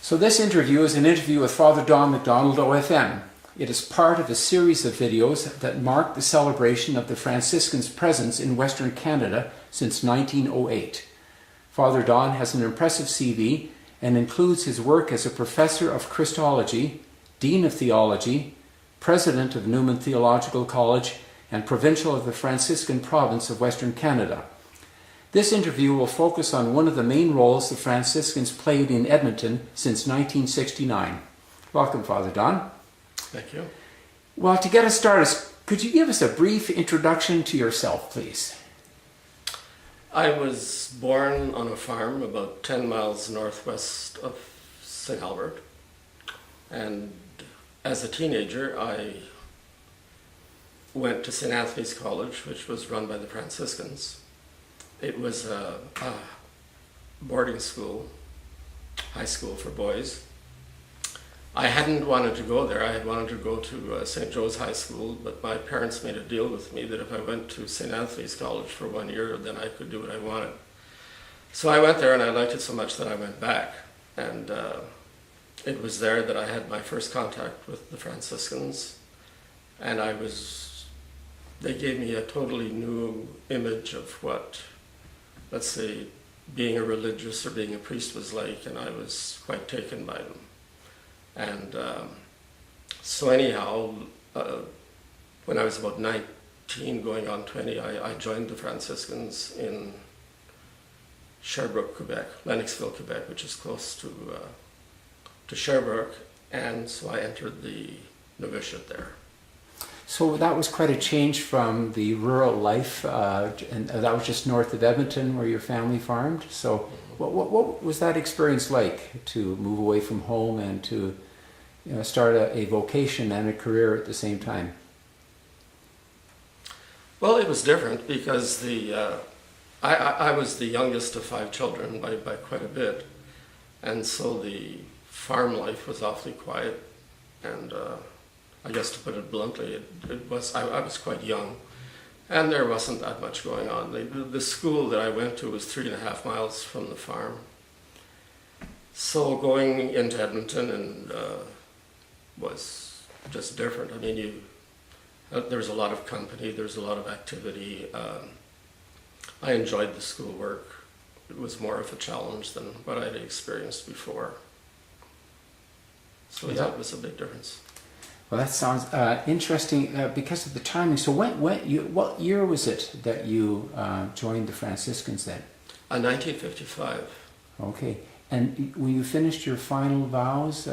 So this interview is an interview with Father Don MacDonald OFM. It is part of a series of videos that mark the celebration of the Franciscans' presence in Western Canada since 1908. Father Don has an impressive CV and includes his work as a professor of Christology, Dean of Theology, President of Newman Theological College, and Provincial of the Franciscan Province of Western Canada. This interview will focus on one of the main roles the Franciscans played in Edmonton since 1969. Welcome, Father Don. Thank you. Well, to get us started, could you give us a brief introduction to yourself, please? I was born on a farm about 10 miles northwest of St. Albert, and as a teenager I went to St. Anthony's College, which was run by the Franciscans. It was a boarding school, high school for boys. I hadn't wanted to go there. I had wanted to go to St. Joe's High School, but my parents made a deal with me that if I went to St. Anthony's College for 1 year, then I could do what I wanted. So I went there and I liked it so much that I went back. And it was there that I had my first contact with the Franciscans. And they gave me a totally new image of what, let's say, being a religious or being a priest was like, and I was quite taken by them. And so anyhow, when I was about 19, going on 20, I joined the Franciscans in Sherbrooke, Quebec, Lennoxville, Quebec, which is close to Sherbrooke, and so I entered the novitiate there. So that was quite a change from the rural life, and that was just north of Edmonton where your family farmed. So what was that experience like, to move away from home and to start a vocation and a career at the same time? Well, it was different because I was the youngest of 5 children by quite a bit, and so the farm life was awfully quiet, and I guess to put it bluntly, I was quite young, and there wasn't that much going on. The school that I went to was 3.5 miles from the farm. So going into Edmonton was just different. I mean, there was a lot of company, there was a lot of activity. I enjoyed the schoolwork. It was more of a challenge than what I had experienced before. So yeah, it was a big difference. Well, that sounds interesting because of the timing. So what year was it that you joined the Franciscans then? 1955. Okay. And when you finished your final vows?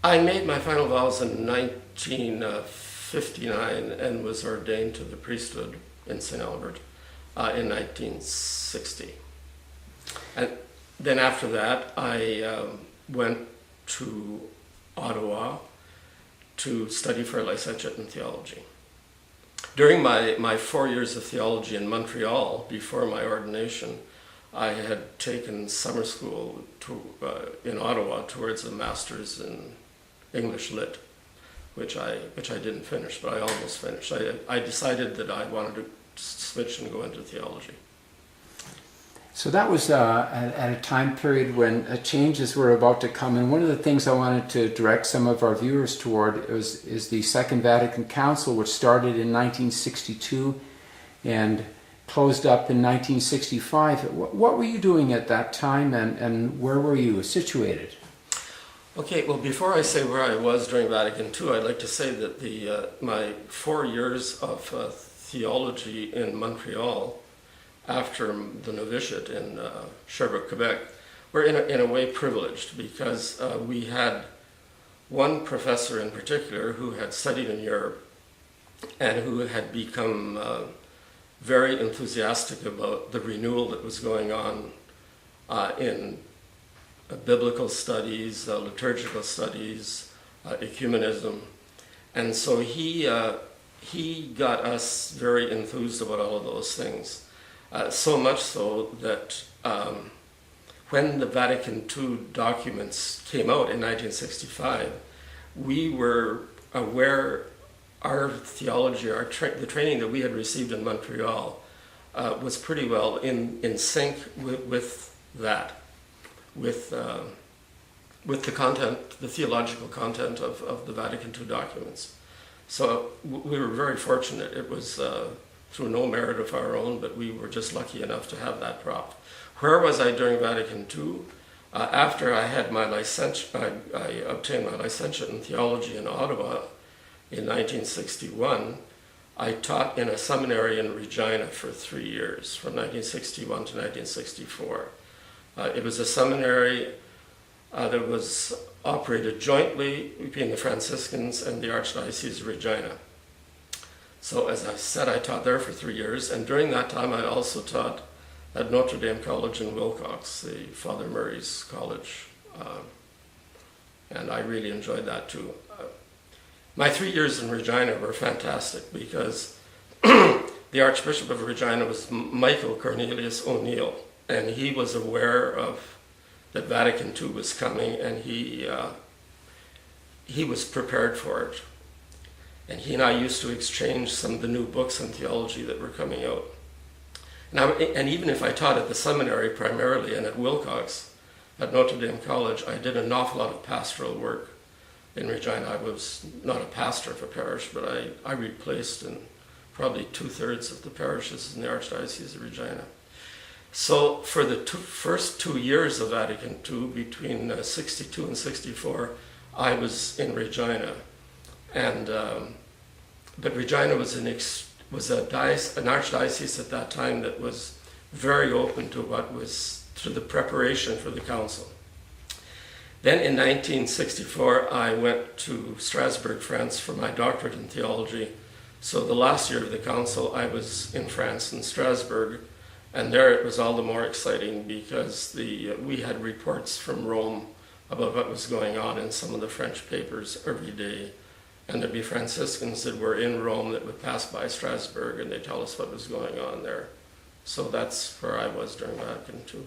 I made my final vows in 1959 and was ordained to the priesthood in St. Albert in 1960. And then after that, I went to Ottawa to study for a licentiate in theology. During my 4 years of theology in Montreal, before my ordination, I had taken summer school in Ottawa towards a master's in English Lit, which I didn't finish, but I almost finished. I decided that I wanted to switch and go into theology. So that was at a time period when changes were about to come, and one of the things I wanted to direct some of our viewers toward is the Second Vatican Council, which started in 1962 and closed up in 1965. What were you doing at that time, and where were you situated? Okay, well, before I say where I was during Vatican II, I'd like to say that my 4 years of theology in Montreal after the novitiate in Sherbrooke, Quebec, were in a way privileged because we had one professor in particular who had studied in Europe and who had become very enthusiastic about the renewal that was going on in biblical studies, liturgical studies, ecumenism. And so he got us very enthused about all of those things. So much so that when the Vatican II documents came out in 1965, we were aware our theology, the training that we had received in Montreal was pretty well in sync with that. with the content, the theological content of the Vatican II documents. So we were very fortunate. It was through no merit of our own, but we were just lucky enough to have that prop. Where was I during Vatican II? After I had my I obtained my licentiate in theology in Ottawa in 1961, I taught in a seminary in Regina for 3 years, from 1961 to 1964. It was a seminary that was operated jointly between the Franciscans and the Archdiocese of Regina. So as I said, I taught there for 3 years, and during that time I also taught at Notre Dame College in Wilcox, the Father Murray's college, and I really enjoyed that too. My 3 years in Regina were fantastic because the Archbishop of Regina was Michael Cornelius O'Neill, and he was aware of that Vatican II was coming, and he was prepared for it. And he and I used to exchange some of the new books on theology that were coming out. And even if I taught at the seminary primarily and at Wilcox, at Notre Dame College, I did an awful lot of pastoral work in Regina. I was not a pastor of a parish, but I replaced in probably 2/3 of the parishes in the Archdiocese of Regina. So for the first 2 years of Vatican II, between 62 and 64, I was in Regina. And but Regina was an archdiocese at that time that was very open to to the preparation for the council. Then in 1964, I went to Strasbourg, France for my doctorate in theology. So the last year of the council, I was in France, in Strasbourg, and there it was all the more exciting because we had reports from Rome about what was going on in some of the French papers every day. And there'd be Franciscans that were in Rome that would pass by Strasbourg, and they'd tell us what was going on there. So that's where I was during Vatican II.